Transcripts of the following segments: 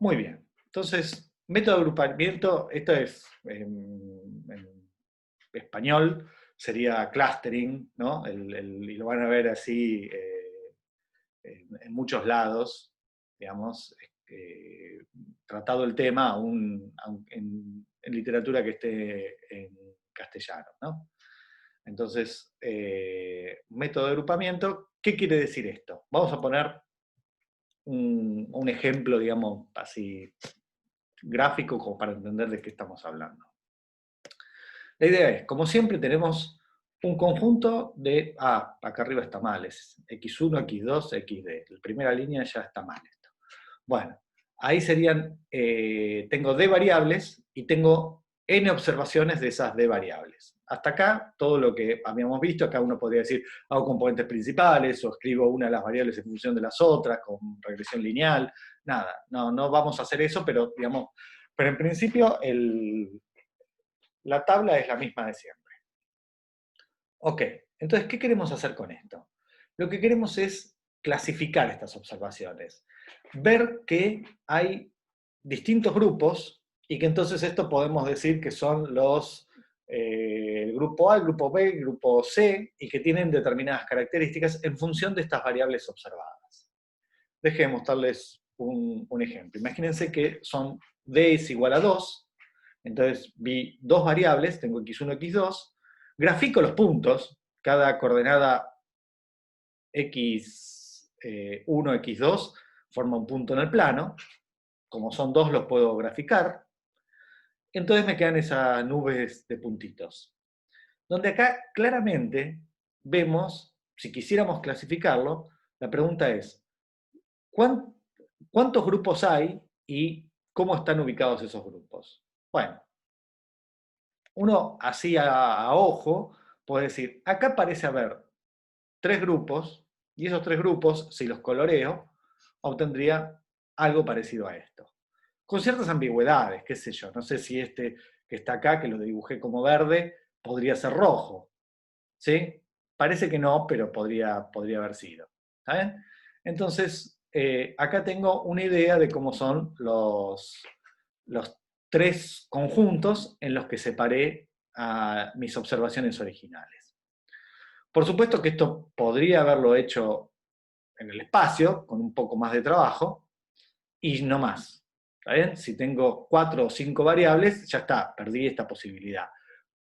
Muy bien. Entonces, método de agrupamiento, esto es en español, sería clustering, ¿no? Y lo van a ver así en muchos lados, digamos, tratado el tema en literatura que esté en castellano, ¿no? Entonces, método de agrupamiento, ¿qué quiere decir esto? Vamos a poner un ejemplo, digamos, así gráfico como para entender de qué estamos hablando. La idea es, como siempre, tenemos un conjunto de, acá arriba está mal, es x1, x2, xd. La primera línea ya está mal esto. Bueno, ahí serían, tengo d variables y tengo n observaciones de esas d variables. Hasta acá, todo lo que habíamos visto, acá uno podría decir, hago componentes principales o escribo una de las variables en función de las otras con regresión lineal. Nada, no vamos a hacer eso, pero digamos, pero en principio la tabla es la misma de siempre. Ok, entonces, ¿qué queremos hacer con esto? Lo que queremos es clasificar estas observaciones, ver que hay distintos grupos y que entonces esto podemos decir que son el grupo A, el grupo B, el grupo C, y que tienen determinadas características en función de estas variables observadas. Déjenme mostrarles un ejemplo. Imagínense que son D es igual a 2, entonces vi dos variables, tengo x1, x2, grafico los puntos, cada coordenada x1, x2 forma un punto en el plano, como son dos los puedo graficar, entonces me quedan esas nubes de puntitos. Donde acá claramente vemos, si quisiéramos clasificarlo, la pregunta es, ¿cuántos grupos hay y cómo están ubicados esos grupos? Bueno, uno así a ojo puede decir, acá parece haber tres grupos, y esos tres grupos, si los coloreo, obtendría algo parecido a esto. Con ciertas ambigüedades, qué sé yo, no sé si este que está acá, que lo dibujé como verde, podría ser rojo, ¿sí? Parece que no, pero podría haber sido. ¿Está bien? Entonces, acá tengo una idea de cómo son los tres conjuntos en los que separé a mis observaciones originales. Por supuesto que esto podría haberlo hecho en el espacio, con un poco más de trabajo, y no más. ¿Está bien? Si tengo 4 o 5 variables, ya está, perdí esta posibilidad.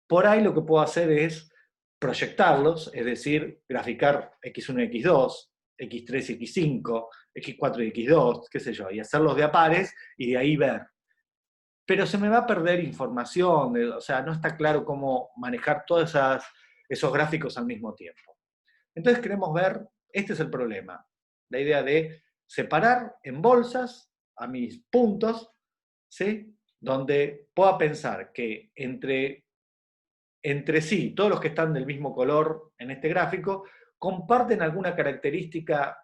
Por ahí lo que puedo hacer es proyectarlos, es decir, graficar x1 y x2, x3 y x5, x4 y x2, qué sé yo, y hacerlos de a pares y de ahí ver. Pero se me va a perder información, o sea, no está claro cómo manejar todos esos gráficos al mismo tiempo. Entonces queremos ver, este es el problema, la idea de separar en bolsas a mis puntos, ¿sí? Donde pueda pensar que entre sí, todos los que están del mismo color en este gráfico, comparten alguna característica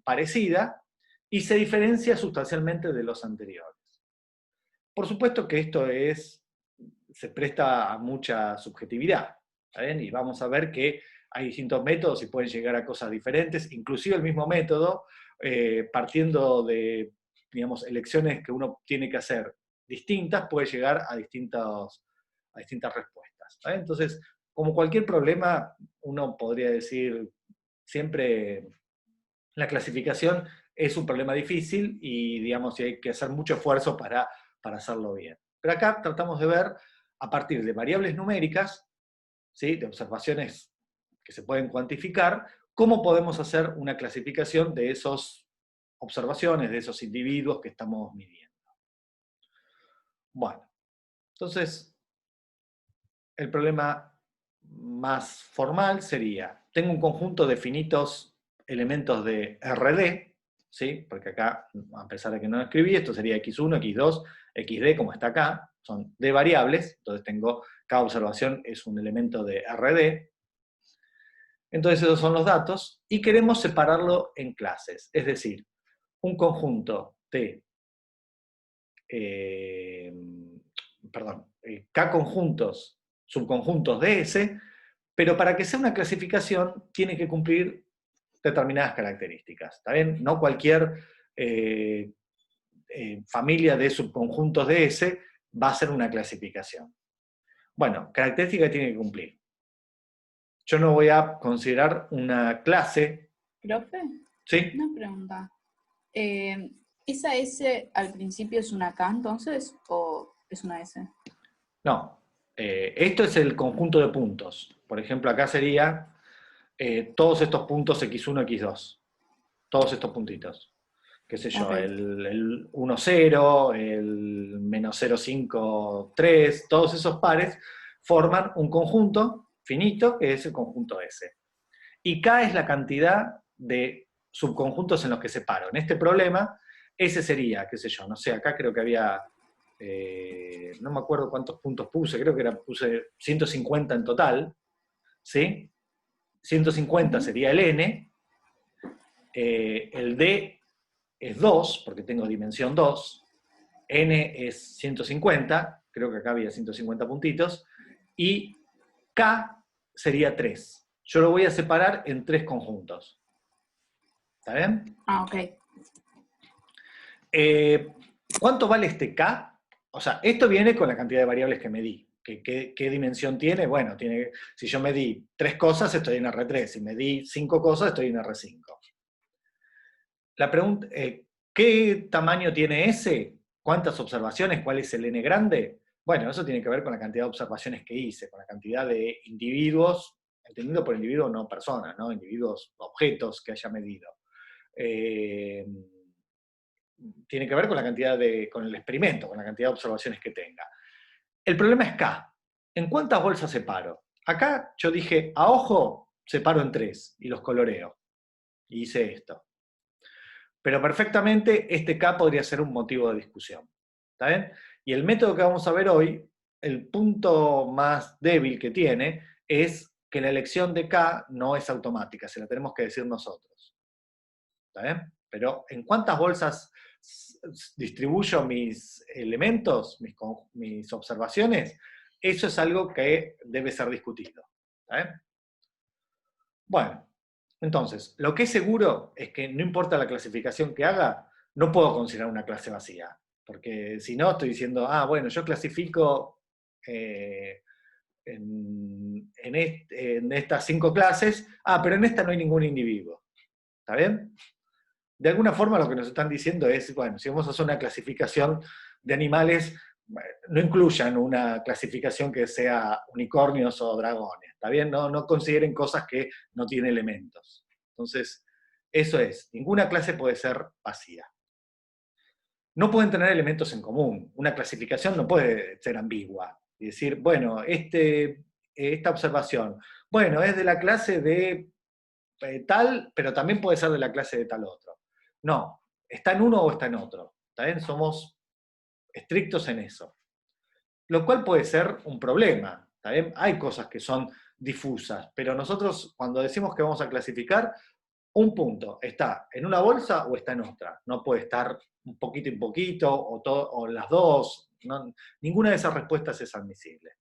parecida y se diferencia sustancialmente de los anteriores. Por supuesto que esto se presta a mucha subjetividad, ¿está bien? Y vamos a ver que hay distintos métodos y pueden llegar a cosas diferentes, inclusive el mismo método, partiendo de, digamos, elecciones que uno tiene que hacer distintas, puede llegar a distintas respuestas. ¿Está bien? Entonces, como cualquier problema, uno podría decir, siempre la clasificación es un problema difícil y, digamos, hay que hacer mucho esfuerzo para hacerlo bien. Pero acá tratamos de ver, a partir de variables numéricas, ¿sí? De observaciones que se pueden cuantificar, cómo podemos hacer una clasificación de esas observaciones, de esos individuos que estamos midiendo. Bueno, entonces, el problema más formal sería, tengo un conjunto de finitos elementos de RD, ¿sí? Porque acá, a pesar de que no escribí, esto sería x1, x2, xd, como está acá, son d variables, entonces cada observación es un elemento de RD. Entonces esos son los datos, y queremos separarlo en clases, es decir, un conjunto de, k conjuntos, subconjuntos de S, pero para que sea una clasificación tiene que cumplir determinadas características, ¿está bien? No cualquier familia de subconjuntos de S va a ser una clasificación. Bueno, característica que tiene que cumplir. Yo no voy a considerar una clase. Profe, ¿Sí? una pregunta. ¿Esa S al principio es una K entonces o es una S? No. Esto es el conjunto de puntos. Por ejemplo, acá sería todos estos puntos x1, x2. Todos estos puntitos. Qué sé yo, Ok. el 1, 0, el menos 0, 5, 3, todos esos pares forman un conjunto finito que es el conjunto S. Y K es la cantidad de subconjuntos en los que separo. En este problema, ese sería, qué sé yo, no sé, acá creo que había, no me acuerdo cuántos puntos puse, creo que puse 150 en total, ¿sí? 150 Ujú. sería el N, el D es 2, porque tengo dimensión 2, N es 150, creo que acá había 150 puntitos, y K sería 3. Yo lo voy a separar en 3 conjuntos. ¿Está bien? Ah, ok. ¿Cuánto vale este K? O sea, esto viene con la cantidad de variables que medí. ¿Qué dimensión tiene? Bueno, si yo medí 3 cosas, estoy en R3. Si medí 5 cosas, estoy en R5. La pregunta, ¿qué tamaño tiene S? ¿Cuántas observaciones? ¿Cuál es el N grande? Bueno, eso tiene que ver con la cantidad de observaciones que hice, con la cantidad de individuos, entendido por individuos no personas, ¿no? Individuos, objetos que haya medido. Eh, Tiene que ver con la cantidad con el experimento, con la cantidad de observaciones que tenga. El problema es K. ¿En cuántas bolsas separo? Acá yo dije, a ojo, separo en 3 y los coloreo. Y hice esto. Pero perfectamente este K podría ser un motivo de discusión. ¿Está bien? Y el método que vamos a ver hoy, el punto más débil que tiene es que la elección de K no es automática, se la tenemos que decir nosotros. ¿Está bien? Pero ¿en cuántas bolsas distribuyo mis elementos, mis observaciones? Eso es algo que debe ser discutido. ¿Está bien? Bueno, entonces, lo que es seguro es que no importa la clasificación que haga, no puedo considerar una clase vacía. Porque si no, estoy diciendo, bueno, yo clasifico en estas 5 clases, pero en esta no hay ningún individuo. ¿Está bien? De alguna forma lo que nos están diciendo es, bueno, si vamos a hacer una clasificación de animales, no incluyan una clasificación que sea unicornios o dragones, ¿está bien? No consideren cosas que no tienen elementos. Entonces, eso es, ninguna clase puede ser vacía. No pueden tener elementos en común. Una clasificación no puede ser ambigua. Y decir, bueno, esta observación, bueno, es de la clase de tal, pero también puede ser de la clase de tal otro. No, está en uno o está en otro. ¿Está bien? Somos estrictos en eso. Lo cual puede ser un problema. ¿Está bien? Hay cosas que son difusas, pero nosotros cuando decimos que vamos a clasificar, un punto está en una bolsa o está en otra. No puede estar un poquito y poquito o las dos. No, ninguna de esas respuestas es admisible.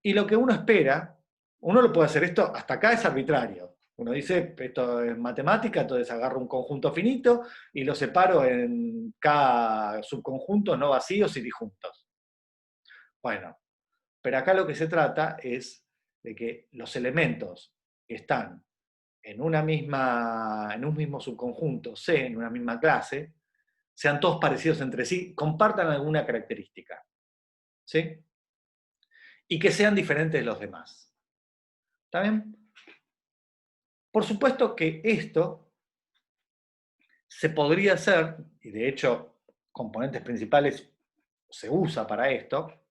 Y lo que uno espera, uno lo puede hacer esto, hasta acá es arbitrario. Uno dice, esto es matemática, entonces agarro un conjunto finito y lo separo en K subconjuntos no vacíos y disjuntos. Bueno, pero acá lo que se trata es de que los elementos que están en en un mismo subconjunto C, en una misma clase, sean todos parecidos entre sí, compartan alguna característica, ¿sí? Y que sean diferentes de los demás. ¿Está bien? Por supuesto que esto se podría hacer, y de hecho componentes principales se usa para esto,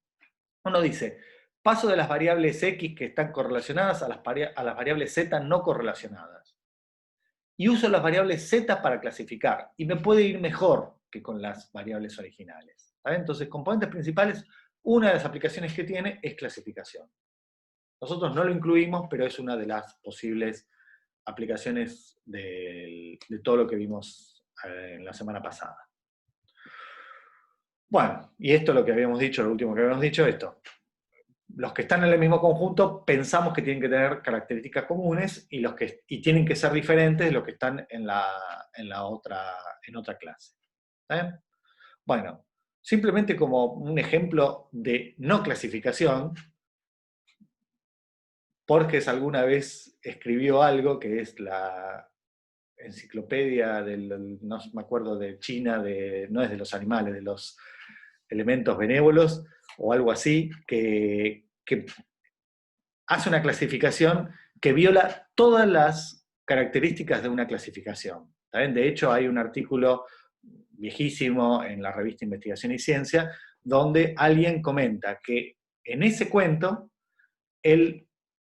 uno dice, paso de las variables X que están correlacionadas a las variables Z no correlacionadas. Y uso las variables Z para clasificar, y me puede ir mejor que con las variables originales. ¿Está bien? Entonces, componentes principales, una de las aplicaciones que tiene es clasificación. Nosotros no lo incluimos, pero es una de las posibles aplicaciones de todo lo que vimos en la semana pasada. Bueno, y esto es lo que habíamos dicho, lo último que habíamos dicho, esto. Los que están en el mismo conjunto pensamos que tienen que tener características comunes y tienen que ser diferentes de los que están en otra clase. ¿Está bien? Bueno, simplemente como un ejemplo de no clasificación, Borges alguna vez escribió algo que es la enciclopedia no me acuerdo, de China, no es de los animales, de los elementos benévolos, o algo así, que hace una clasificación que viola todas las características de una clasificación. ¿Saben? De hecho, hay un artículo viejísimo en la revista Investigación y Ciencia, donde alguien comenta que en ese cuento,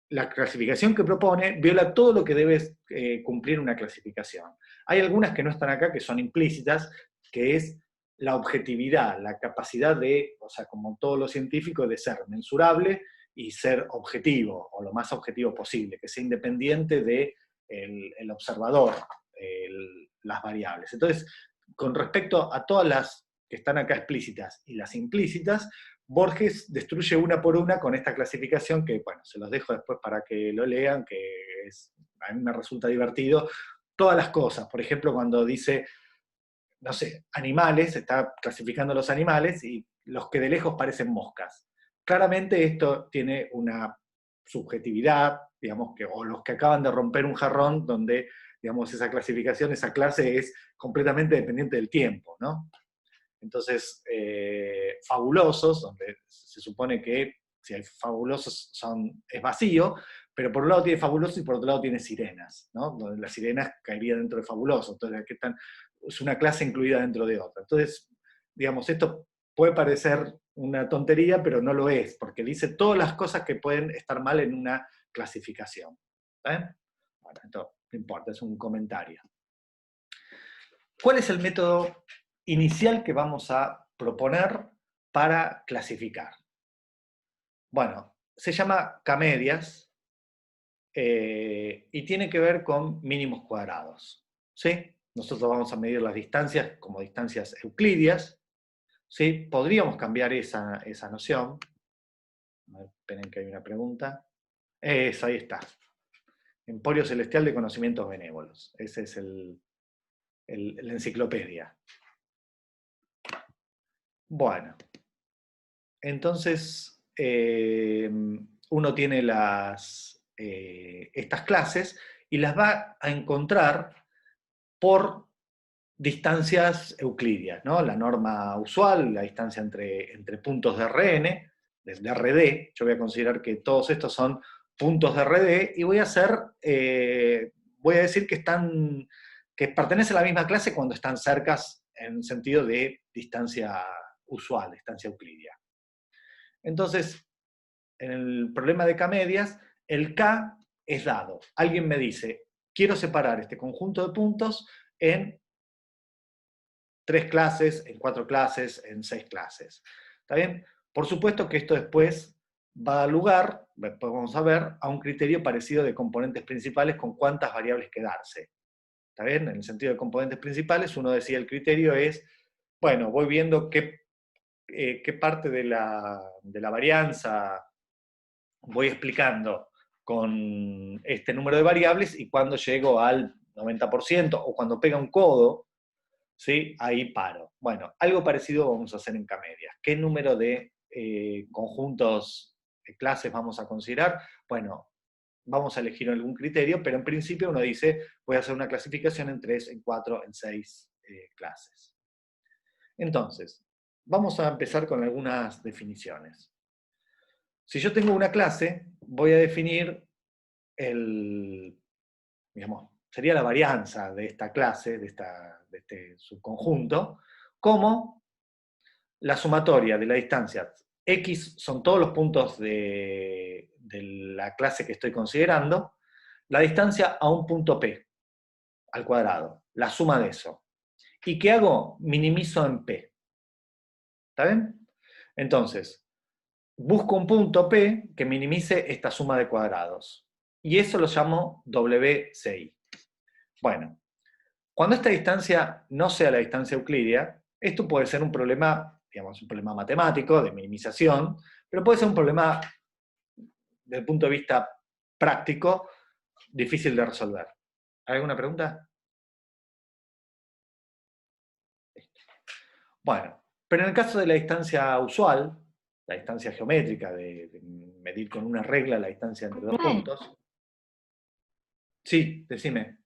la clasificación que propone viola todo lo que debe cumplir una clasificación. Hay algunas que no están acá, que son implícitas, que es la objetividad, la capacidad de, o sea, como todo lo científico, de ser mensurable y ser objetivo, o lo más objetivo posible, que sea independiente de el observador, las variables. Entonces, con respecto a todas las que están acá explícitas y las implícitas, Borges destruye una por una con esta clasificación que, bueno, se los dejo después para que lo lean, que a mí me resulta divertido. Todas las cosas, por ejemplo, cuando dice, no sé, animales, está clasificando los animales y los que de lejos parecen moscas. Claramente esto tiene una subjetividad, digamos, o los que acaban de romper un jarrón, donde, digamos, esa clasificación, esa clase es completamente dependiente del tiempo, ¿no? Entonces, fabulosos, donde se supone que si hay fabulosos es vacío, pero por un lado tiene fabulosos y por otro lado tiene sirenas, ¿no? Donde las sirenas caerían dentro de fabulosos, entonces aquí es una clase incluida dentro de otra. Entonces, digamos, esto puede parecer una tontería, pero no lo es, porque dice todas las cosas que pueden estar mal en una clasificación. ¿Está? Bueno, esto no importa, es un comentario. ¿Cuál es el método inicial que vamos a proponer para clasificar? Bueno, se llama K-medias y tiene que ver con mínimos cuadrados. ¿Sí? Nosotros vamos a medir las distancias como distancias euclidias. ¿Sí? Podríamos cambiar esa noción. A ver, esperen que hay una pregunta. Eso, ahí está. Emporio Celestial de Conocimientos Benévolos. Ese es la enciclopedia. Bueno, entonces uno tiene estas clases y las va a encontrar por distancias euclidias, ¿no? La norma usual, la distancia entre puntos de RN, de RD, yo voy a considerar que todos estos son puntos de RD y voy a decir que pertenecen a la misma clase cuando están cercas en sentido de distancia usual, distancia euclidia. Entonces, en el problema de K-medias, el K es dado. Alguien me dice, quiero separar este conjunto de puntos en 3 clases, en 4 clases, en 6 clases. ¿Está bien? Por supuesto que esto después va a dar lugar, después vamos a ver, a un criterio parecido de componentes principales con cuántas variables quedarse. ¿Está bien? En el sentido de componentes principales, uno decía el criterio es, bueno, voy viendo qué parte de la varianza voy explicando con este número de variables y cuando llego al 90% o cuando pega un codo, ¿sí? Ahí paro. Bueno, algo parecido vamos a hacer en K-medias. ¿Qué número de conjuntos de clases vamos a considerar? Bueno, vamos a elegir algún criterio, pero en principio uno dice, voy a hacer una clasificación en 3, en 4, en 6 clases. Entonces, vamos a empezar con algunas definiciones. Si yo tengo una clase, voy a definir sería la varianza de esta clase, de este subconjunto, como la sumatoria de la distancia. X son todos los puntos de la clase que estoy considerando, la distancia a un punto P, al cuadrado, la suma de eso. ¿Y qué hago? Minimizo en P. ¿Está bien? Entonces, busco un punto P que minimice esta suma de cuadrados. Y eso lo llamo WCI. Bueno, cuando esta distancia no sea la distancia euclidia, esto puede ser un problema, digamos, un problema matemático de minimización, pero puede ser un problema desde el punto de vista práctico difícil de resolver. ¿Hay alguna pregunta? Bueno, pero en el caso de la distancia usual, la distancia geométrica, de medir con una regla la distancia entre dos Profe, puntos. Sí, decime.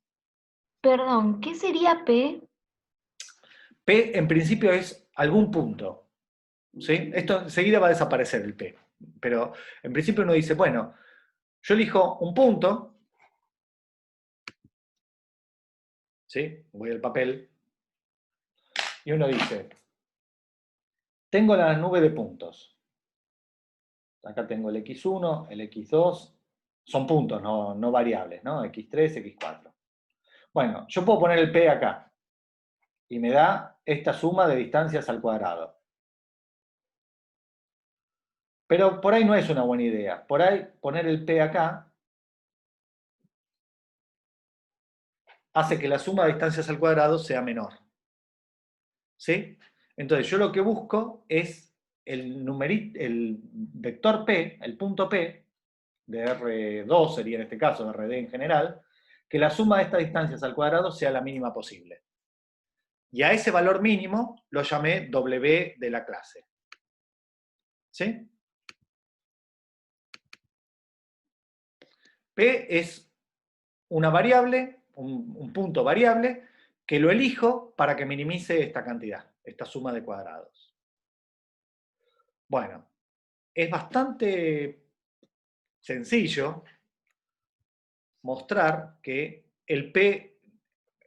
perdón, ¿qué sería P? P en principio es algún punto. ¿Sí? Esto enseguida va a desaparecer el P. Pero en principio uno dice, bueno, yo elijo un punto, ¿sí? Voy al papel, y uno dice, tengo la nube de puntos. Acá tengo el x1, el x2, son puntos, no variables, ¿no? x3, x4. Bueno, yo puedo poner el P acá, y me da esta suma de distancias al cuadrado. Pero por ahí no es una buena idea. Por ahí poner el P acá hace que la suma de distancias al cuadrado sea menor. ¿Sí? Entonces yo lo que busco es el vector P, el punto P, de R2 sería en este caso, RD en general, que la suma de estas distancias al cuadrado sea la mínima posible. Y a ese valor mínimo lo llamé W de la clase. ¿Sí? P es una variable, un punto variable, que lo elijo para que minimice esta cantidad, esta suma de cuadrados. Bueno, es bastante sencillo mostrar que el P,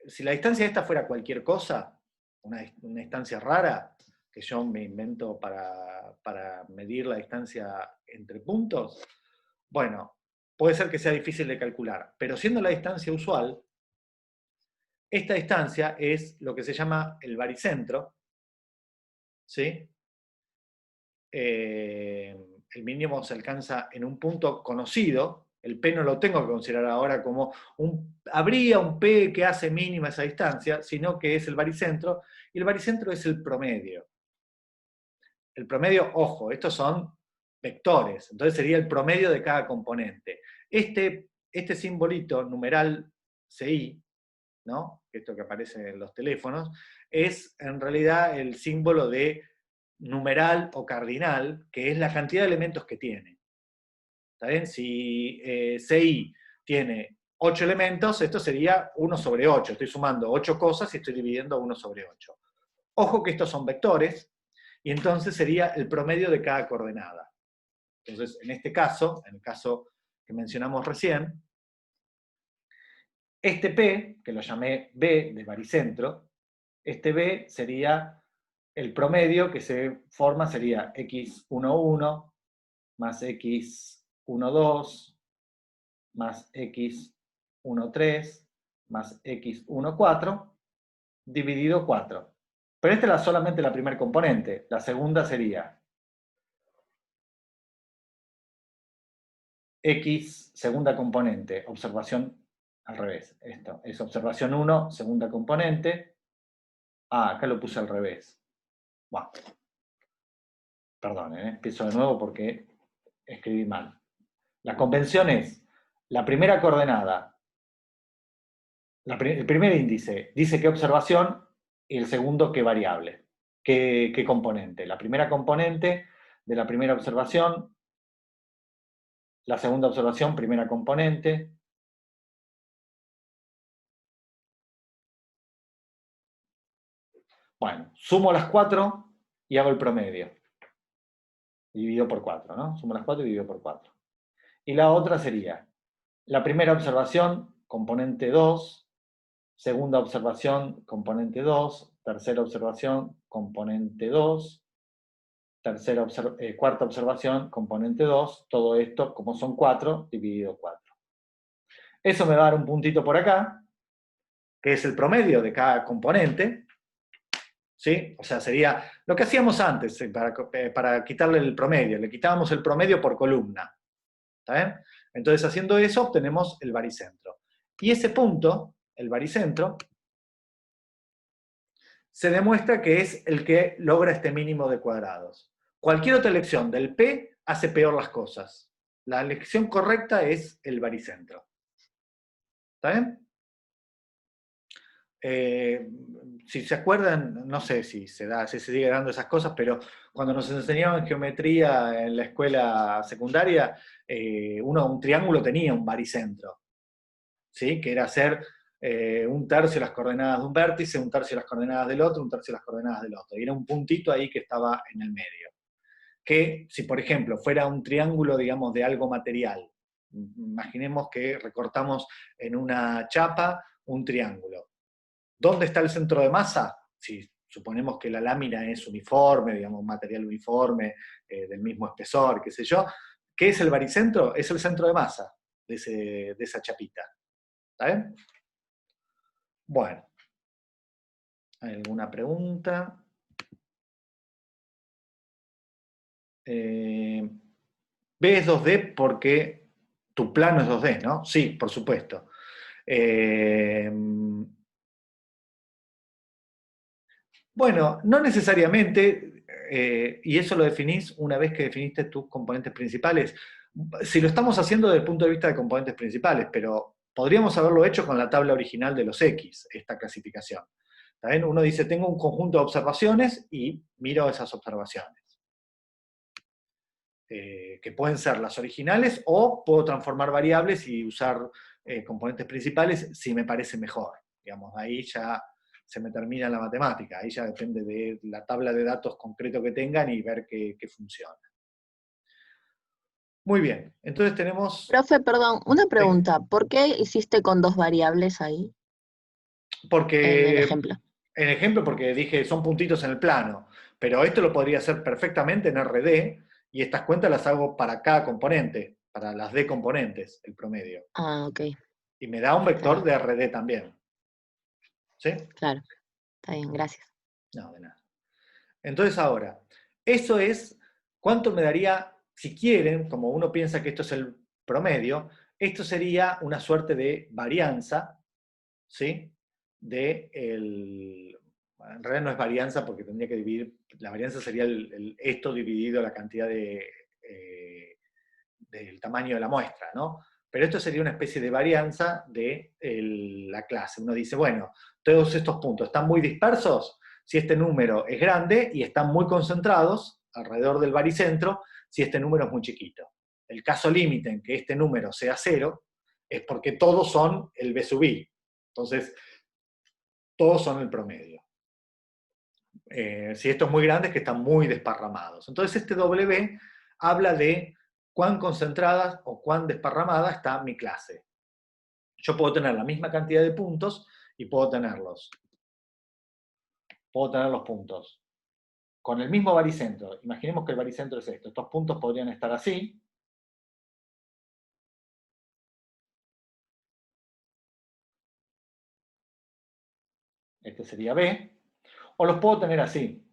si la distancia esta fuera cualquier cosa, una distancia rara, que yo me invento para medir la distancia entre puntos, bueno, puede ser que sea difícil de calcular, pero siendo la distancia usual, esta distancia es lo que se llama el baricentro, ¿sí? El mínimo se alcanza en un punto conocido, el P no lo tengo que considerar ahora como habría un P que hace mínima esa distancia, sino que es el baricentro, y el baricentro es el promedio. El promedio, ojo, estos son vectores, entonces sería el promedio de cada componente. Este simbolito, numeral CI, ¿no? Esto que aparece en los teléfonos, es en realidad el símbolo de numeral o cardinal, que es la cantidad de elementos que tiene. ¿Está bien? Si CI tiene 8 elementos, esto sería 1 sobre 8. Estoy sumando 8 cosas y estoy dividiendo 1 sobre 8. Ojo que estos son vectores, y entonces sería el promedio de cada coordenada. Entonces, en este caso, en el caso que mencionamos recién, este P, que lo llamé B de baricentro, este B sería el promedio que se forma, sería x11 más x12 más x13 más x14 dividido 4. Pero esta es solamente la primera componente. La segunda sería x segunda componente, observación al revés. Esto es observación 1, segunda componente. Ah, acá lo puse al revés. Bueno, perdón, empiezo de nuevo porque escribí mal. La convención es la primera coordenada, el primer índice dice qué observación y el segundo qué variable, qué componente. La primera componente de la primera observación, la segunda observación, primera componente. Bueno, sumo las 4 y hago el promedio. Dividido por 4, ¿no? Sumo las 4 y dividido por 4. Y la otra sería la primera observación, componente 2, segunda observación, componente 2, tercera observación, componente 2, cuarta observación, componente 2, todo esto, como son 4, dividido 4. Eso me va a dar un puntito por acá, que es el promedio de cada componente, ¿sí? O sea, sería lo que hacíamos antes, para quitarle el promedio, le quitábamos el promedio por columna, ¿está bien? Entonces, haciendo eso, obtenemos el baricentro. Y ese punto, el baricentro, se demuestra que es el que logra este mínimo de cuadrados. Cualquier otra elección del P hace peor las cosas. La elección correcta es el baricentro. ¿Está bien? si se acuerdan, no sé si si se sigue dando esas cosas, pero cuando nos enseñaban geometría en la escuela secundaria, un triángulo tenía un baricentro, ¿sí? Que era hacer un tercio de las coordenadas de un vértice, un tercio de las coordenadas del otro, un tercio de las coordenadas del otro. Y era un puntito ahí que estaba en el medio. Que si, por ejemplo, fuera un triángulo, digamos, de algo material, imaginemos que recortamos en una chapa un triángulo. ¿Dónde está el centro de masa? Si suponemos que la lámina es uniforme, digamos, un material uniforme, del mismo espesor, qué sé yo, ¿qué es el baricentro? Es el centro de masa de esa chapita. ¿Está bien? Bueno, ¿hay alguna pregunta? B es 2D porque tu plano es 2D, ¿no? Sí, por supuesto. Bueno, no necesariamente, y eso lo definís una vez que definiste tus componentes principales. Si lo estamos haciendo desde el punto de vista de componentes principales, pero podríamos haberlo hecho con la tabla original de los X, esta clasificación. ¿Está bien? Uno dice, tengo un conjunto de observaciones y miro esas observaciones. Que pueden ser las originales o puedo transformar variables y usar componentes principales si me parece mejor. Digamos, ahí ya se me termina la matemática, ahí ya depende de la tabla de datos concreto que tengan y ver qué funciona. Muy bien, entonces tenemos... Profe, perdón, una pregunta. ¿Por qué hiciste con dos variables ahí en el Porque, ejemplo? en ejemplo, porque dije, son puntitos en el plano, pero esto lo podría hacer perfectamente en RD, y estas cuentas las hago para cada componente, para las D componentes, el promedio. Ah, ok, Y me da un está vector bien, de RD también. ¿Sí? claro, está bien, gracias. No, de nada. Entonces ahora, eso es cuánto me daría, si quieren, como uno piensa que esto es el promedio, esto sería una suerte de varianza, ¿sí? Bueno, en realidad no es varianza porque tendría que dividir, la varianza sería esto dividido la cantidad del tamaño de la muestra, ¿no? Pero esto sería una especie de varianza de la clase. Uno dice, bueno, todos estos puntos están muy dispersos si este número es grande y están muy concentrados alrededor del baricentro si este número es muy chiquito. El caso límite en que este número sea 0 es porque todos son el B sub I. Entonces, todos son el promedio. Si esto es muy grande es que están muy desparramados. Entonces este W habla de cuán concentradas o cuán desparramada está mi clase. Yo puedo tener la misma cantidad de puntos y puedo tener los puntos con el mismo baricentro. Imaginemos que el baricentro es esto. Estos puntos podrían estar así. Este sería B. O los puedo tener así.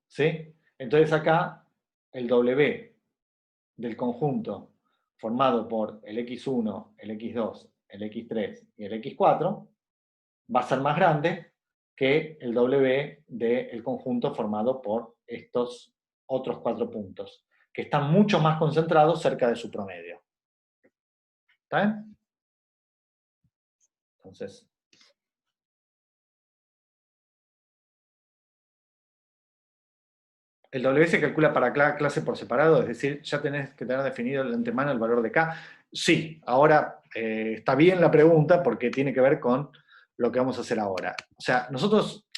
¿Sí? Entonces acá el W del conjunto formado por el X1, el X2, el X3 y el X4 va a ser más grande que el W del conjunto formado por estos otros 4 puntos, que están mucho más concentrados cerca de su promedio. ¿Está bien? Entonces, el W se calcula para cada clase por separado, es decir, ya tenés que tener definido de antemano el valor de K. Sí, ahora está bien la pregunta porque tiene que ver con lo que vamos a hacer ahora. O sea, nosotros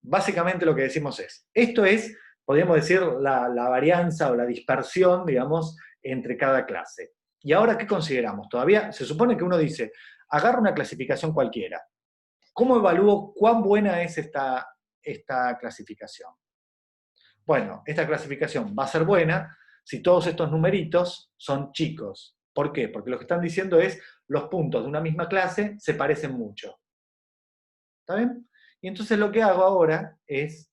básicamente lo que decimos es, esto es, podríamos decir, la varianza o la dispersión, digamos, entre cada clase. ¿Y ahora qué consideramos? Todavía se supone que uno dice, agarra una clasificación cualquiera. ¿Cómo evalúo cuán buena es esta clasificación? Bueno, esta clasificación va a ser buena si todos estos numeritos son chicos. ¿Por qué? Porque lo que están diciendo es los puntos de una misma clase se parecen mucho. ¿Está bien? Y entonces lo que hago ahora es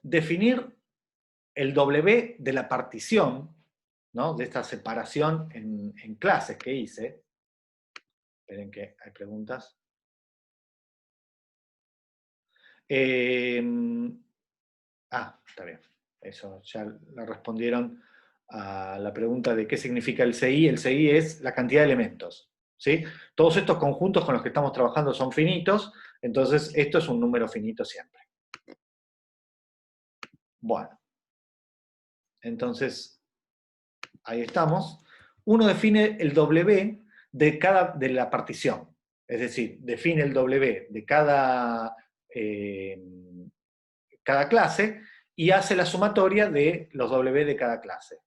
definir el W de la partición, ¿no? De esta separación en clases que hice. Esperen que hay preguntas. Está bien. Eso ya la respondieron a la pregunta de qué significa el CI. El CI es la cantidad de elementos, ¿sí? Todos estos conjuntos con los que estamos trabajando son finitos, entonces esto es un número finito siempre. Bueno, entonces, ahí estamos. Uno define el W de la partición, es decir, define el W de cada clase y hace la sumatoria de los W de cada clase.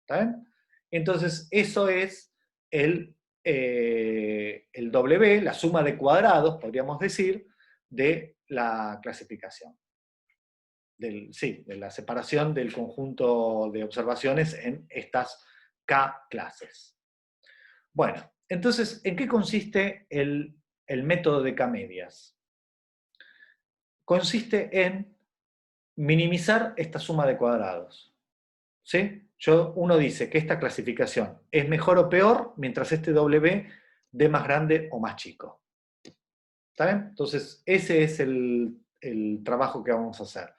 ¿Está bien? Entonces, eso es el W, la suma de cuadrados, podríamos decir, de la clasificación. Sí, de la separación del conjunto de observaciones en estas K clases. Bueno, entonces, ¿en qué consiste el método de K-medias? Consiste en minimizar esta suma de cuadrados. ¿Sí? Uno dice que esta clasificación es mejor o peor mientras este W dé más grande o más chico. ¿Está bien? Entonces, ese es el trabajo que vamos a hacer.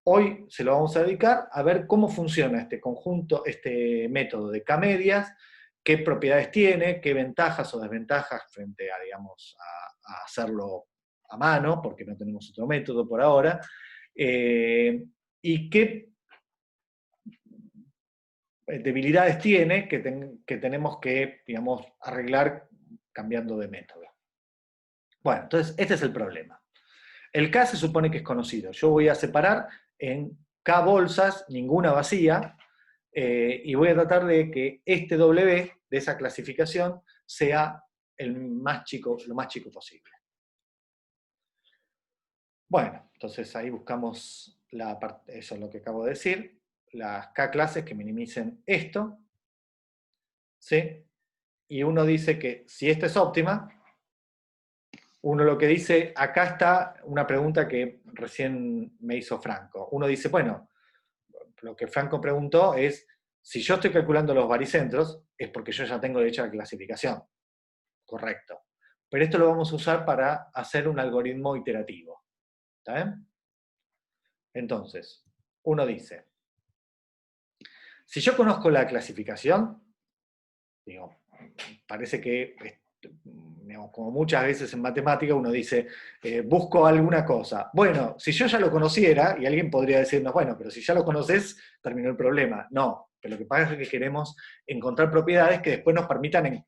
Hoy se lo vamos a dedicar a ver cómo funciona este conjunto, este método de K-medias, qué propiedades tiene, qué ventajas o desventajas frente a, digamos, a hacerlo a mano, porque no tenemos otro método por ahora, y qué debilidades tiene que tenemos que, digamos, arreglar cambiando de método. Bueno, entonces este es el problema. El K se supone que es conocido. Yo voy a separar en K bolsas, ninguna vacía, y voy a tratar de que este W de esa clasificación sea lo más chico posible. Bueno, entonces ahí buscamos eso es lo que acabo de decir, las K clases que minimicen esto, ¿sí? Y uno dice que si esta es óptima, uno lo que dice, acá está una pregunta que recién me hizo Franco. Uno dice, bueno, lo que Franco preguntó es, si yo estoy calculando los baricentros, es porque yo ya tengo hecha la clasificación. Correcto. Pero esto lo vamos a usar para hacer un algoritmo iterativo. ¿Está bien? Entonces, uno dice, si yo conozco la clasificación, digo, parece que, digamos, como muchas veces en matemática uno dice, busco alguna cosa. Bueno, si yo ya lo conociera, y alguien podría decirnos, bueno, pero si ya lo conoces, terminó el problema. No, pero lo que pasa es que queremos encontrar propiedades que después nos permitan,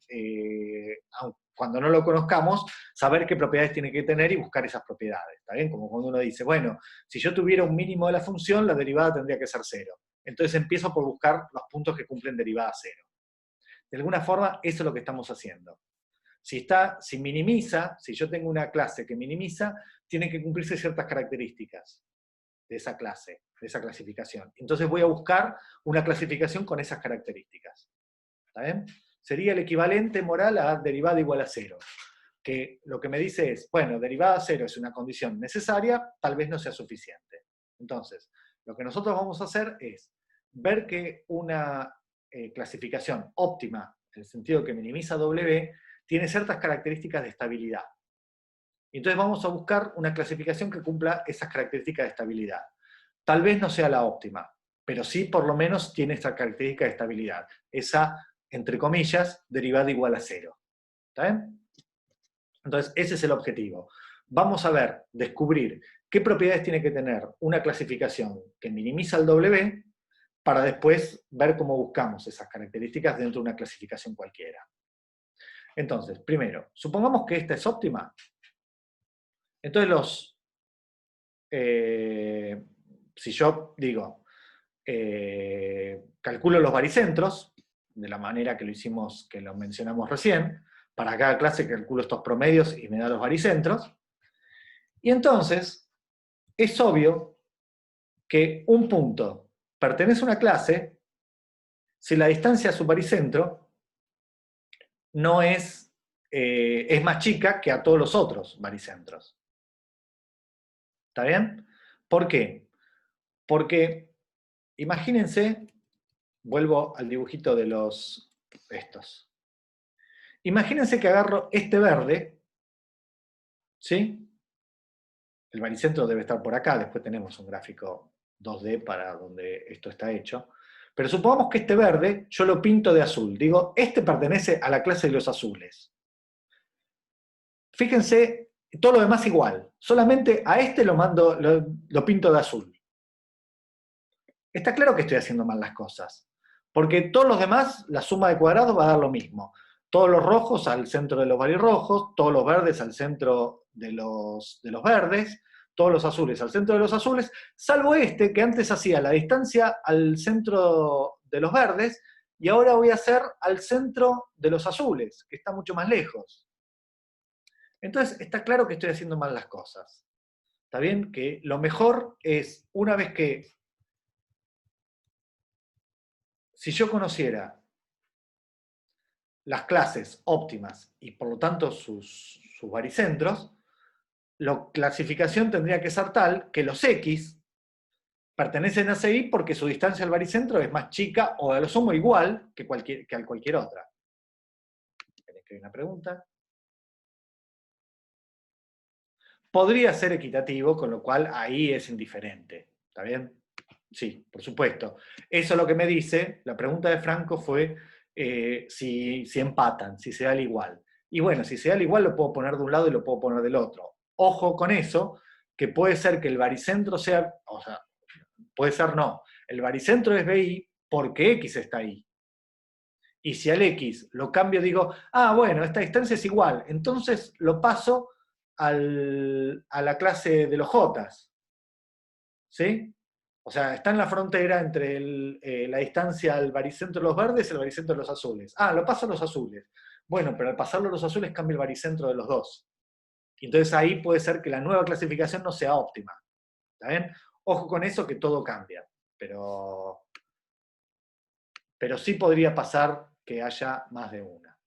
cuando no lo conozcamos, saber qué propiedades tiene que tener y buscar esas propiedades. ¿Está bien? Como cuando uno dice, bueno, si yo tuviera un mínimo de la función, la derivada tendría que ser 0. Entonces empiezo por buscar los puntos que cumplen derivada 0. De alguna forma, eso es lo que estamos haciendo. Si minimiza, si yo tengo una clase que minimiza, tienen que cumplirse ciertas características de esa clase, de esa clasificación. Entonces voy a buscar una clasificación con esas características. ¿Está bien? Sería el equivalente moral a derivada igual a 0. Que lo que me dice es, bueno, derivada 0 es una condición necesaria, tal vez no sea suficiente. Entonces, lo que nosotros vamos a hacer es ver que una clasificación óptima, en el sentido que minimiza W, tiene ciertas características de estabilidad. Entonces vamos a buscar una clasificación que cumpla esas características de estabilidad. Tal vez no sea la óptima, pero sí por lo menos tiene esta característica de estabilidad. Esa, entre comillas, derivada igual a 0. ¿Está bien? Entonces ese es el objetivo. Vamos a descubrir qué propiedades tiene que tener una clasificación que minimiza el W, para después ver cómo buscamos esas características dentro de una clasificación cualquiera. Entonces, primero, supongamos que esta es óptima. Entonces, si yo digo, calculo los baricentros, de la manera que lo hicimos, que lo mencionamos recién, para cada clase calculo estos promedios y me da los baricentros, y entonces es obvio que un punto pertenece a una clase si la distancia a su baricentro no es más chica que a todos los otros baricentros. ¿Está bien? ¿Por qué? Porque, imagínense, vuelvo al dibujito de estos. Imagínense que agarro este verde, ¿sí? El baricentro debe estar por acá, después tenemos un gráfico 2D para donde esto está hecho. Pero supongamos que este verde yo lo pinto de azul. Digo, este pertenece a la clase de los azules. Fíjense, todo lo demás igual. Solamente a este lo pinto de azul. Está claro que estoy haciendo mal las cosas. Porque todos los demás, la suma de cuadrados va a dar lo mismo. Todos los rojos al centro de los varirrojos, todos los verdes al centro de los verdes, todos los azules al centro de los azules, salvo este que antes hacía la distancia al centro de los verdes, y ahora voy a hacer al centro de los azules, que está mucho más lejos. Entonces está claro que estoy haciendo mal las cosas. ¿Está bien? Que lo mejor es, una vez que, si yo conociera las clases óptimas y por lo tanto sus baricentros, la clasificación tendría que ser tal que los X pertenecen a CI porque su distancia al baricentro es más chica o a lo sumo igual que a cualquier otra. ¿Tenés que hay una pregunta? Podría ser equitativo, con lo cual ahí es indiferente. ¿Está bien? Sí, por supuesto. Eso lo que me dice, la pregunta de Franco fue si empatan, si se da el igual. Y bueno, si se da el igual lo puedo poner de un lado y lo puedo poner del otro. Ojo con eso, que puede ser que el baricentro sea, o sea, puede ser no, el baricentro es BI porque X está ahí. Y si al X lo cambio, digo, ah, bueno, esta distancia es igual, entonces lo paso a la clase de los Jotas. ¿Sí? O sea, está en la frontera entre la distancia al baricentro de los verdes y el baricentro de los azules. Ah, lo paso a los azules. Bueno, pero al pasarlo a los azules cambia el baricentro de los dos. Y entonces ahí puede ser que la nueva clasificación no sea óptima. ¿Está bien? Ojo con eso que todo cambia. Pero sí podría pasar que haya más de una.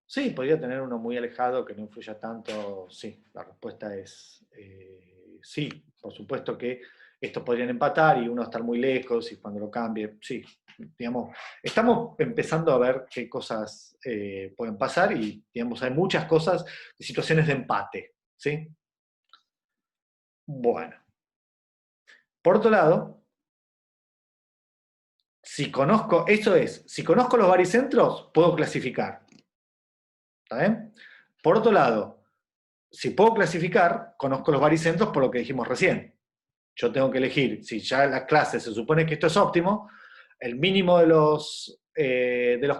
Sí, podría tener uno muy alejado que no influya tanto. Sí, la respuesta es sí. Por supuesto que estos podrían empatar y uno estar muy lejos y cuando lo cambie, sí. Digamos, estamos empezando a ver qué cosas pueden pasar y digamos, hay muchas cosas, situaciones de empate. ¿Sí? Bueno. Por otro lado, si conozco los baricentros, puedo clasificar. ¿Está bien? Por otro lado, si puedo clasificar, conozco los baricentros por lo que dijimos recién. Yo tengo que elegir, si ya en la clase se supone que esto es óptimo, el mínimo de los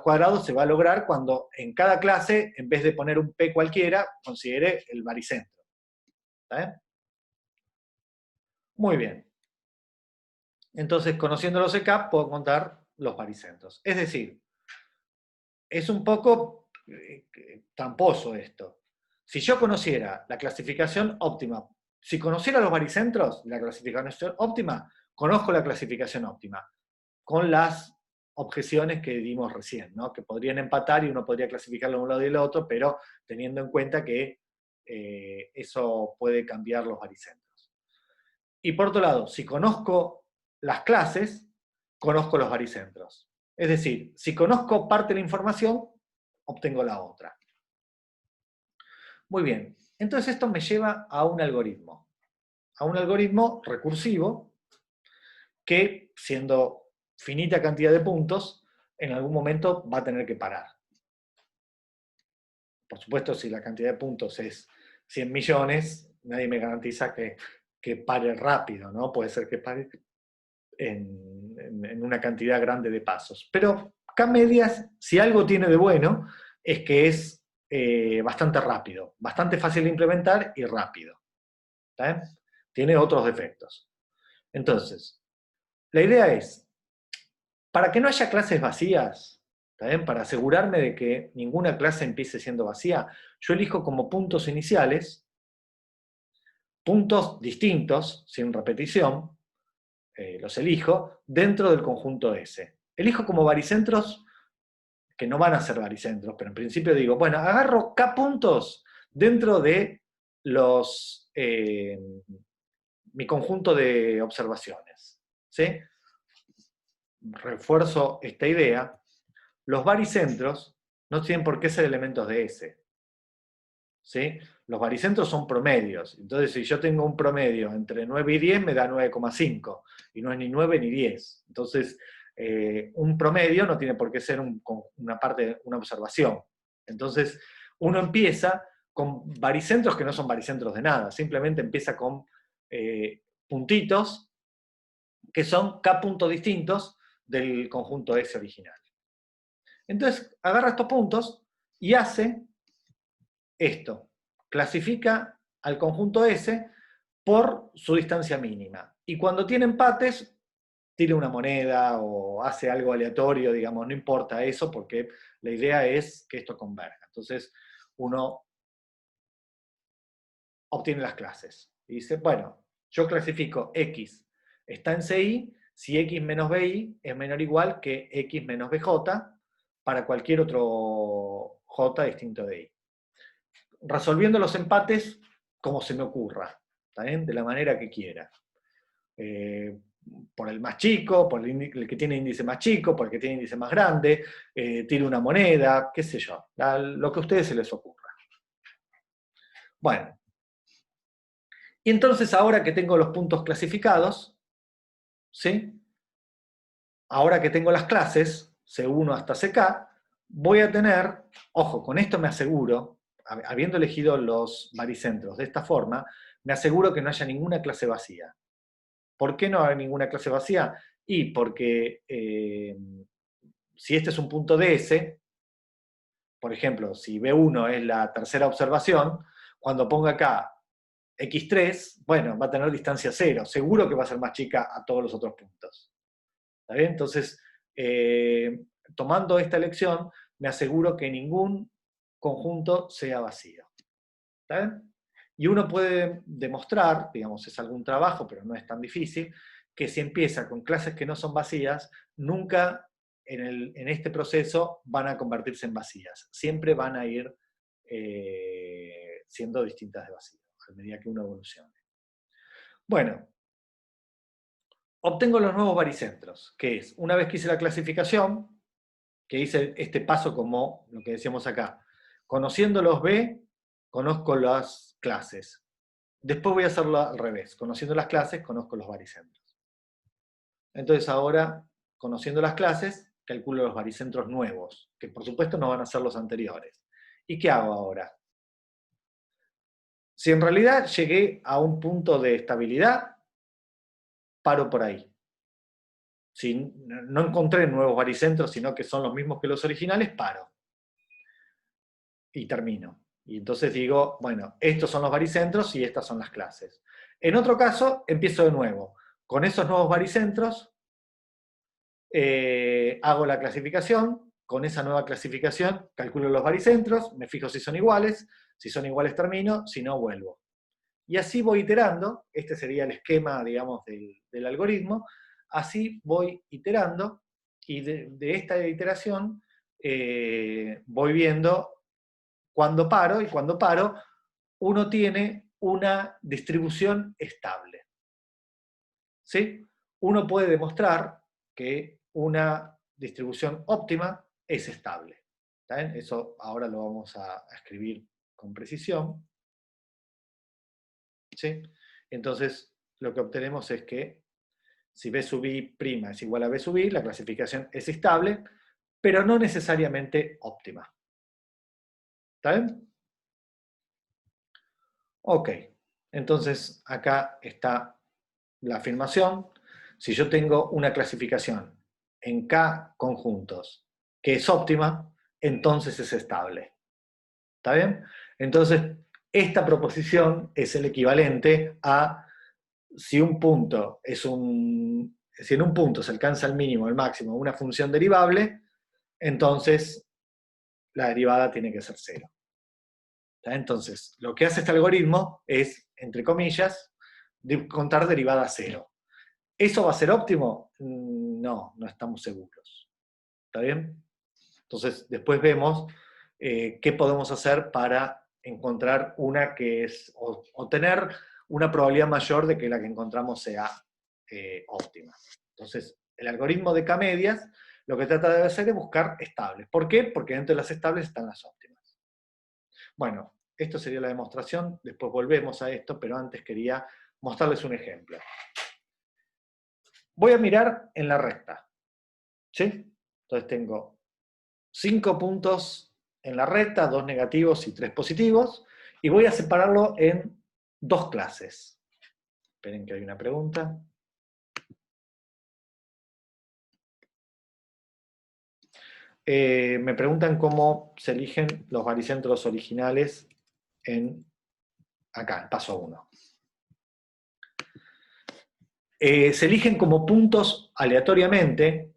cuadrados se va a lograr cuando en cada clase, en vez de poner un P cualquiera, considere el baricentro. ¿Está bien? Muy bien. Entonces, conociendo los ECAP, puedo contar los baricentros. Es decir, es un poco tramposo esto. Si yo conociera la clasificación óptima, si conociera los baricentros, la clasificación óptima, conozco la clasificación óptima, con las objeciones que dimos recién, ¿no? Que podrían empatar y uno podría clasificarlo de un lado y del otro, pero teniendo en cuenta que eso puede cambiar los baricentros. Y por otro lado, si conozco las clases, conozco los baricentros. Es decir, si conozco parte de la información, obtengo la otra. Muy bien, entonces esto me lleva a un algoritmo recursivo que, siendo finita cantidad de puntos, en algún momento va a tener que parar. Por supuesto, si la cantidad de puntos es 100 millones, nadie me garantiza que pare rápido, ¿no? Puede ser que pare en una cantidad grande de pasos. Pero K-medias, si algo tiene de bueno, es que es bastante rápido, bastante fácil de implementar y rápido. ¿Está bien? Tiene otros defectos. Entonces, la idea es, para que no haya clases vacías, ¿está bien? Para asegurarme de que ninguna clase empiece siendo vacía, yo elijo como puntos iniciales, puntos distintos, sin repetición, los elijo dentro del conjunto S. Elijo como baricentros, que no van a ser baricentros, pero en principio digo, bueno, agarro K puntos dentro de mi conjunto de observaciones. ¿Sí? Refuerzo esta idea. Los baricentros no tienen por qué ser elementos de S. ¿Sí? Los baricentros son promedios. Entonces, si yo tengo un promedio entre 9 y 10, me da 9,5. Y no es ni 9 ni 10. Entonces, un promedio no tiene por qué ser una observación. Entonces, uno empieza con baricentros que no son baricentros de nada. Simplemente empieza con puntitos que son K puntos distintos del conjunto S original. Entonces, agarra estos puntos y hace esto. Clasifica al conjunto S por su distancia mínima. Y cuando tiene empates, tira una moneda o hace algo aleatorio, digamos, no importa eso, porque la idea es que esto converja. Entonces, uno obtiene las clases. Y dice, bueno, yo clasifico X está en CI si X menos BI es menor o igual que X menos BJ para cualquier otro J distinto de I. Resolviendo los empates como se me ocurra, ¿está bien? De la manera que quiera. Por el más chico, por el que tiene índice más chico, por el que tiene índice más grande, tiro una moneda, qué sé yo, lo que a ustedes se les ocurra. Bueno, y entonces ahora que tengo los puntos clasificados, ¿sí? Ahora que tengo las clases, C1 hasta CK, voy a tener, ojo, con esto me aseguro, habiendo elegido los baricentros de esta forma, me aseguro que no haya ninguna clase vacía. ¿Por qué no hay ninguna clase vacía? Y porque si este es un punto DS, por ejemplo, si B1 es la tercera observación, cuando ponga acá X3, bueno, va a tener distancia 0. Seguro que va a ser más chica a todos los otros puntos. ¿Está bien? Entonces, tomando esta elección, me aseguro que ningún conjunto sea vacío. ¿Está bien? Y uno puede demostrar, digamos, es algún trabajo, pero no es tan difícil, que si empieza con clases que no son vacías, nunca en este proceso van a convertirse en vacías. Siempre van a ir siendo distintas de vacío, a medida que uno evolucione. Bueno, obtengo los nuevos baricentros, que es, una vez que hice la clasificación, que hice este paso como lo que decíamos acá, conociendo los B, conozco las clases. Después voy a hacerlo al revés, conociendo las clases, conozco los baricentros. Entonces ahora, conociendo las clases, calculo los baricentros nuevos, que por supuesto no van a ser los anteriores. ¿Y qué hago ahora? Si en realidad llegué a un punto de estabilidad, paro por ahí. Si no encontré nuevos baricentros, sino que son los mismos que los originales, paro. Y termino. Y entonces digo, bueno, estos son los baricentros y estas son las clases. En otro caso, empiezo de nuevo. Con esos nuevos baricentros, hago la clasificación. Con esa nueva clasificación, calculo los baricentros, me fijo si son iguales termino, si no, vuelvo. Y así voy iterando, este sería el esquema, digamos, del algoritmo, así voy iterando, y de esta iteración voy viendo cuando paro, y cuando paro, uno tiene una distribución estable. ¿Sí? Uno puede demostrar que una distribución óptima es estable. ¿Está bien? Eso ahora lo vamos a escribir con precisión. ¿Sí? Entonces, lo que obtenemos es que si B sub I' es igual a B sub I, la clasificación es estable, pero no necesariamente óptima. ¿Está bien? Ok, entonces acá está la afirmación. Si yo tengo una clasificación en K conjuntos que es óptima, entonces es estable. ¿Está bien? Entonces, esta proposición es el equivalente a si un punto si en un punto se alcanza el mínimo o el máximo de una función derivable, entonces la derivada tiene que ser 0. Entonces, lo que hace este algoritmo es, entre comillas, contar derivada 0. ¿Eso va a ser óptimo? No, no estamos seguros. ¿Está bien? Entonces, después vemos qué podemos hacer para encontrar una que es, o tener una probabilidad mayor de que la que encontramos sea óptima. Entonces, el algoritmo de K-medias lo que trata de hacer es buscar estables. ¿Por qué? Porque dentro de las estables están las óptimas. Bueno, esto sería la demostración, después volvemos a esto, pero antes quería mostrarles un ejemplo. Voy a mirar en la recta, ¿sí? Entonces tengo 5 puntos en la recta, 2 negativos y 3 positivos, y voy a separarlo en 2 clases. Esperen que hay una pregunta. Me preguntan cómo se eligen los baricentros originales acá, en paso 1. Se eligen como puntos aleatoriamente,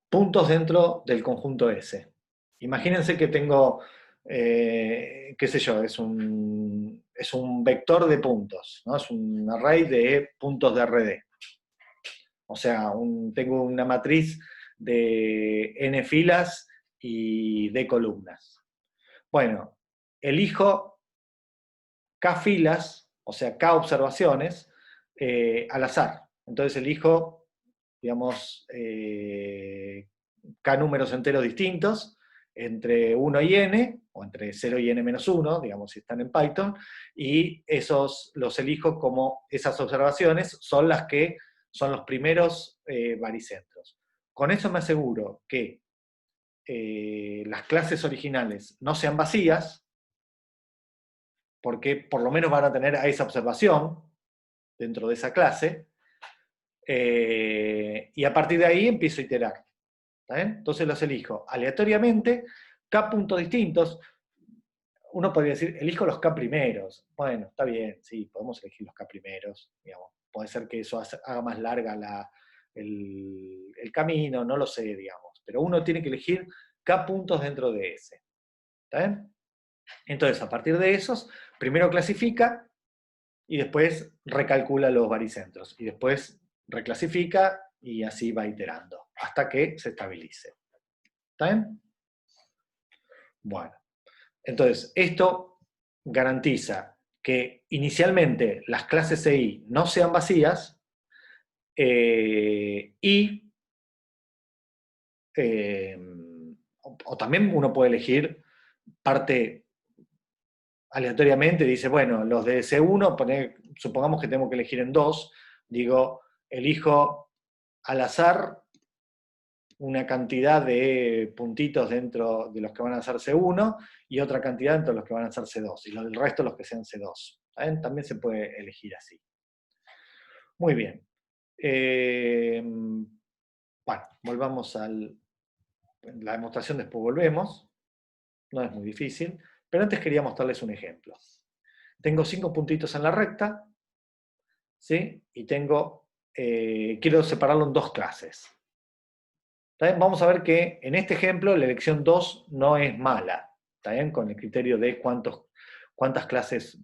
puntos dentro del conjunto S. Imagínense que tengo, qué sé yo, es un vector de puntos, ¿no? Es un array de puntos de RD. O sea, tengo una matriz de n filas y d columnas. Bueno, elijo k filas, o sea, k observaciones, al azar. Entonces elijo, digamos, k números enteros distintos, entre 1 y n, o entre 0 y n-1, digamos, si están en Python, y esos los elijo como esas observaciones son las que son los primeros baricentros. Con eso me aseguro que las clases originales no sean vacías, porque por lo menos van a tener a esa observación dentro de esa clase, y a partir de ahí empiezo a iterar. ¿Está bien? Entonces los elijo aleatoriamente, k puntos distintos. Uno podría decir, elijo los k primeros. Bueno, está bien, sí, podemos elegir los k primeros. Digamos. Puede ser que eso haga más larga el camino, no lo sé, digamos. Pero uno tiene que elegir k puntos dentro de ese. ¿Está bien? Entonces, a partir de esos, primero clasifica y después recalcula los baricentros. Y después reclasifica y así va iterando, hasta que se estabilice. ¿Está bien? Bueno, entonces, esto garantiza que inicialmente las clases CI no sean vacías y o también uno puede elegir parte aleatoriamente, dice, bueno, los de C1, supongamos que tengo que elegir en 2, digo, elijo al azar una cantidad de puntitos dentro de los que van a ser C1 y otra cantidad dentro de los que van a ser C2, y el resto los que sean C2. ¿Saben? También se puede elegir así. Muy bien. Bueno, volvamos a la demostración, después volvemos. No es muy difícil, pero antes quería mostrarles un ejemplo. Tengo 5 puntitos en la recta, ¿sí? Y quiero separarlo en 2 clases. ¿Está bien? Vamos a ver que en este ejemplo la elección 2 no es mala, ¿está bien? Con el criterio de cuántas clases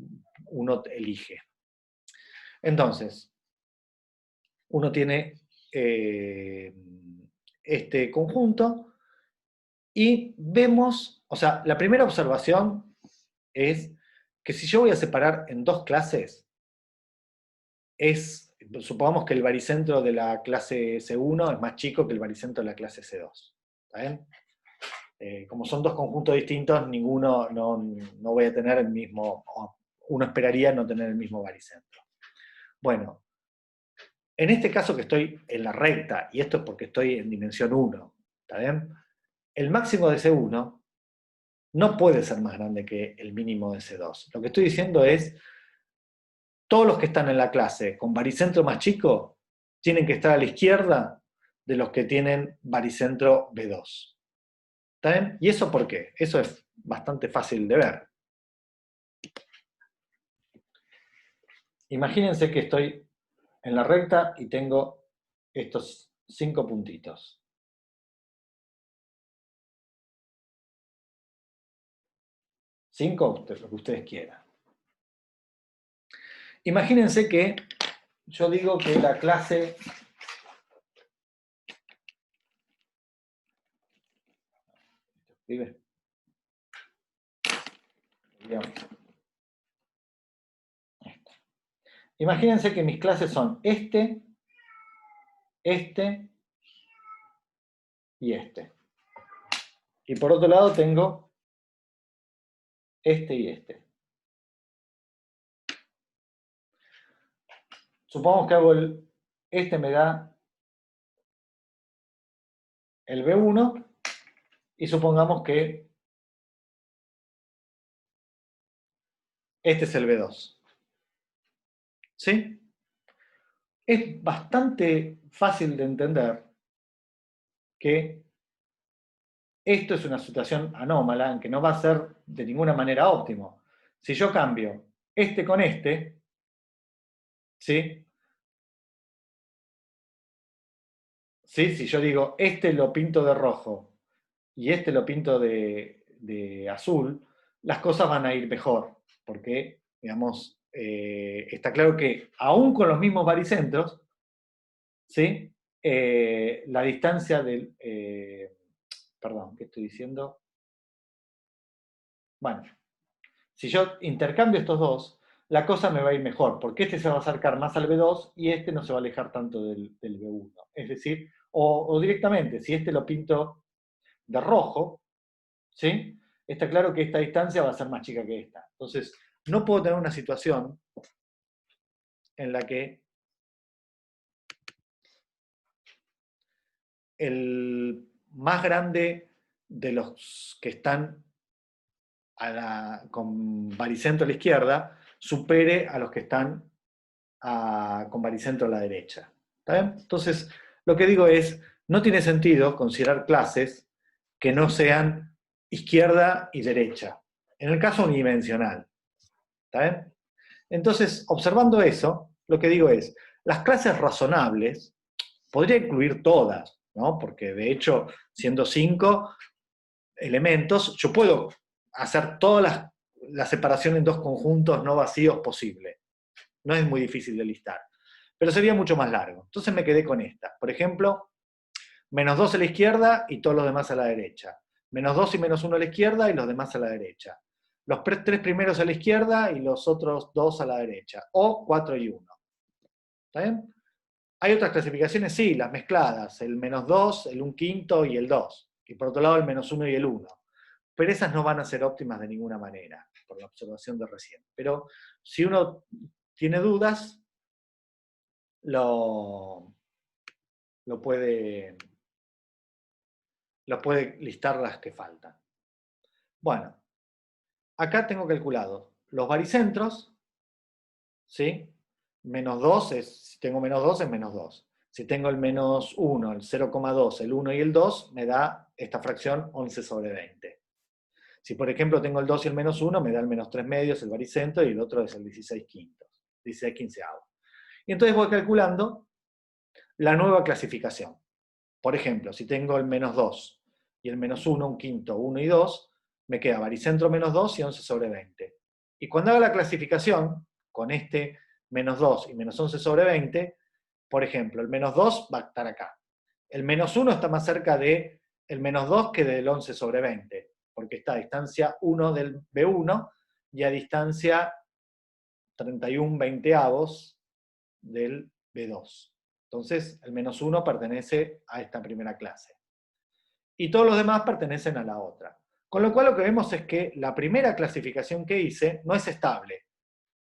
uno elige. Entonces, uno tiene este conjunto y vemos, o sea, la primera observación es que si yo voy a separar en 2 clases, supongamos que el baricentro de la clase C1 es más chico que el baricentro de la clase C2. ¿Está bien? Como son 2 conjuntos distintos, ninguno no voy a tener el mismo, uno esperaría no tener el mismo baricentro. Bueno, en este caso que estoy en la recta, y esto es porque estoy en dimensión 1, ¿está bien? El máximo de C1 no puede ser más grande que el mínimo de C2. Lo que estoy diciendo es, todos los que están en la clase con baricentro más chico tienen que estar a la izquierda de los que tienen baricentro B2. ¿Está bien? ¿Y eso por qué? Eso es bastante fácil de ver. Imagínense que estoy en la recta y tengo estos 5 puntitos. Cinco, lo que ustedes quieran. Imagínense que yo digo que la clase imagínense que mis clases son este y este. Y por otro lado tengo este y este. supongamos que hago este me da el B1 y supongamos que este es el B2. ¿Sí? Es bastante fácil de entender que esto es una situación anómala en que no va a ser de ninguna manera óptimo. Si yo cambio este con este, ¿sí? ¿Sí? Si yo digo este lo pinto de rojo y este lo pinto de azul, las cosas van a ir mejor, porque, digamos, está claro que aún con los mismos baricentros, ¿sí? La distancia del... perdón, ¿qué estoy diciendo? Bueno, si yo intercambio estos dos, la cosa me va a ir mejor, porque este se va a acercar más al B2 y este no se va a alejar tanto del B1. Es decir, o directamente, si este lo pinto de rojo, ¿sí? Está claro que esta distancia va a ser más chica que esta. Entonces, no puedo tener una situación en la que el más grande de los que están con baricentro a la izquierda supere a los que están con baricentro a la derecha. ¿Está bien? Entonces, lo que digo es, no tiene sentido considerar clases que no sean izquierda y derecha, en el caso unidimensional. ¿Está bien? Entonces, observando eso, lo que digo es, las clases razonables podría incluir todas, ¿no? Porque de hecho, siendo 5 elementos, yo puedo hacer toda la separación en dos conjuntos no vacíos posible. No es muy difícil de listar. Pero sería mucho más largo. Entonces me quedé con esta. Por ejemplo, -2 a la izquierda y todos los demás a la derecha. -2 y -1 a la izquierda y los demás a la derecha. Los 3 primeros a la izquierda y los otros 2 a la derecha. O 4 y 1. ¿Está bien? Hay otras clasificaciones, sí, las mezcladas. El -2, el 1/5 y el 2. Y por otro lado el -1 y el 1. Pero esas no van a ser óptimas de ninguna manera, por la observación de recién. Pero si uno tiene dudas, lo puede listar las que faltan. Bueno, acá tengo calculado los baricentros, ¿sí? -2 es, si tengo -2 es -2. Si tengo el -1, el 0,2, el 1 y el 2, me da esta fracción 11 sobre 20. Si por ejemplo tengo el 2 y el -1, me da el -3 medios, el baricentro, y el otro es el 16 quintos, 16 quinceavos. Y entonces voy calculando la nueva clasificación. Por ejemplo, si tengo el -2 y el -1, 1/5, 1 y 2, me queda baricentro -2 y 11 sobre 20. Y cuando haga la clasificación, con este -2 y -11 sobre 20, por ejemplo, el -2 va a estar acá. El -1 está más cerca del -2 que del 11 sobre 20, porque está a distancia 1 del B1 y a distancia 31 veinteavos del B2. Entonces, el -1 pertenece a esta primera clase. Y todos los demás pertenecen a la otra. Con lo cual lo que vemos es que la primera clasificación que hice no es estable,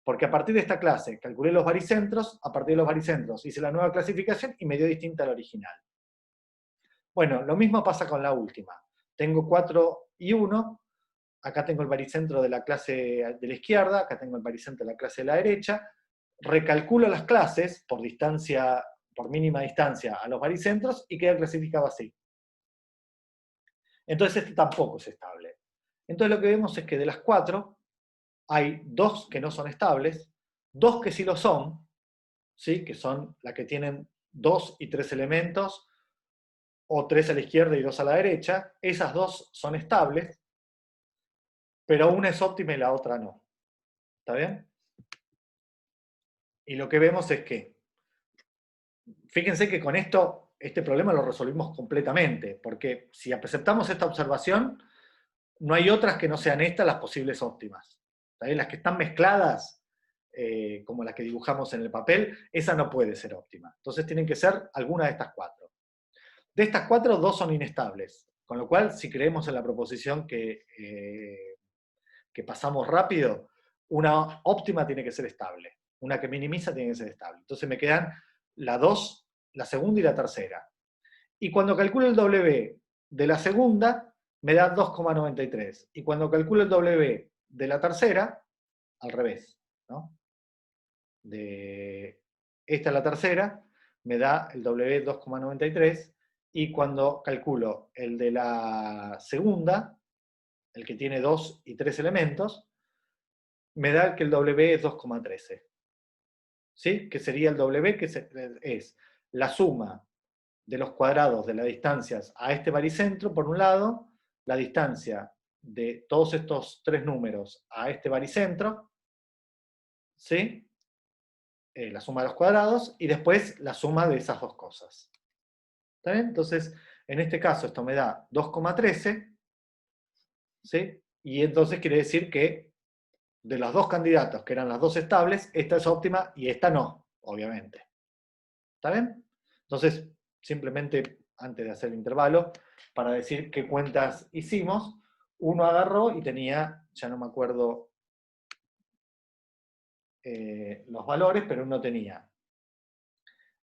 porque a partir de esta clase calculé los baricentros, a partir de los baricentros hice la nueva clasificación y me dio distinta a la original. Bueno, lo mismo pasa con la última. Tengo 4 y 1, acá tengo el baricentro de la clase de la izquierda, acá tengo el baricentro de la clase de la derecha, recalculo las clases por distancia, por mínima distancia a los baricentros y queda clasificado así. Entonces este tampoco es estable. Entonces lo que vemos es que de las 4, hay 2 que no son estables, 2 que sí lo son, ¿sí? Que son las que tienen 2 y 3 elementos, o 3 a la izquierda y 2 a la derecha. Esas 2 son estables, pero una es óptima y la otra no. ¿Está bien? Y lo que vemos es que, fíjense que con esto, este problema lo resolvimos completamente, porque si aceptamos esta observación, no hay otras que no sean estas las posibles óptimas. Las que están mezcladas, como las que dibujamos en el papel, esa no puede ser óptima. Entonces tienen que ser alguna de estas 4. De estas 4, 2 son inestables. Con lo cual, si creemos en la proposición que pasamos rápido, una óptima tiene que ser estable. Una que minimiza tiene que ser estable. Entonces me quedan la 2, la segunda y la tercera. Y cuando calculo el W de la segunda, me da 2,93. Y cuando calculo el W de la tercera, al revés, ¿no? De esta a la tercera, me da el W 2,93. Y cuando calculo el de la segunda, el que tiene 2 y 3 elementos, me da que el W es 2,13. ¿Sí? Que sería el W, que es la suma de los cuadrados de las distancias a este baricentro, por un lado, la distancia de todos estos tres números a este baricentro, ¿sí? La suma de los cuadrados, y después la suma de esas dos cosas. ¿Está bien? Entonces, en este caso, esto me da 2,13, ¿sí? Y entonces quiere decir que de los dos candidatos, que eran las dos estables, esta es óptima y esta no, obviamente. ¿Está bien? Entonces, simplemente antes de hacer el intervalo, para decir qué cuentas hicimos, uno agarró y tenía, ya no me acuerdo los valores, pero uno tenía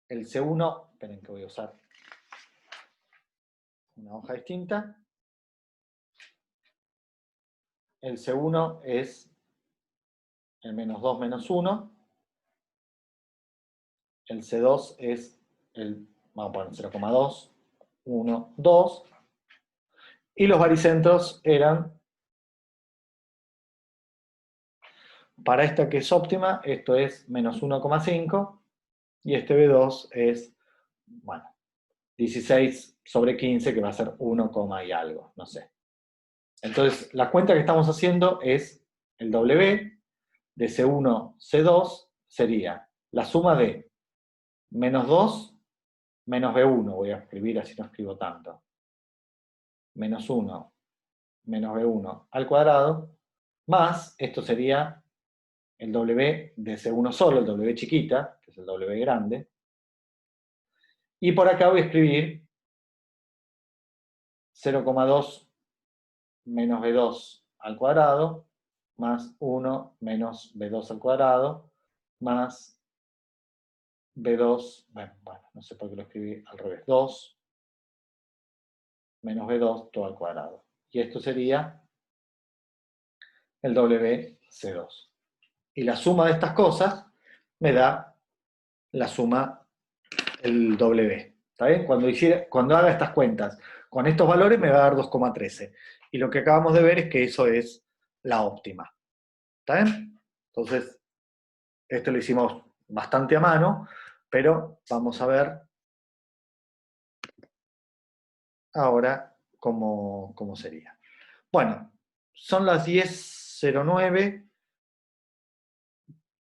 el C1, esperen que voy a usar una hoja distinta. El C1 es el -2 menos 1. El C2 es el, vamos a poner 0,2, 1, 2. Y los baricentros eran, para esta que es óptima, esto es menos 1,5, y este B2 es, bueno, 16 sobre 15, que va a ser 1, y algo, no sé. Entonces, la cuenta que estamos haciendo es el W de C1, C2, sería la suma de menos 2 menos B1, voy a escribir así no escribo tanto, menos 1 menos B1 al cuadrado, más, esto sería el W de C1 solo, el W chiquita, que es el W grande, y por acá voy a escribir 0,2 menos B2 al cuadrado, más 1 menos B2 al cuadrado, más B2, bueno, no sé por qué lo escribí al revés, 2 menos B2 todo al cuadrado. Y esto sería el WC2. Y la suma de estas cosas me da la suma, el W. ¿Está bien? Cuando haga estas cuentas con estos valores me va a dar 2,13. Y lo que acabamos de ver es que eso es la óptima. ¿Está bien? Entonces, esto lo hicimos bastante a mano, pero vamos a ver ahora cómo sería. Bueno, son las 10:09.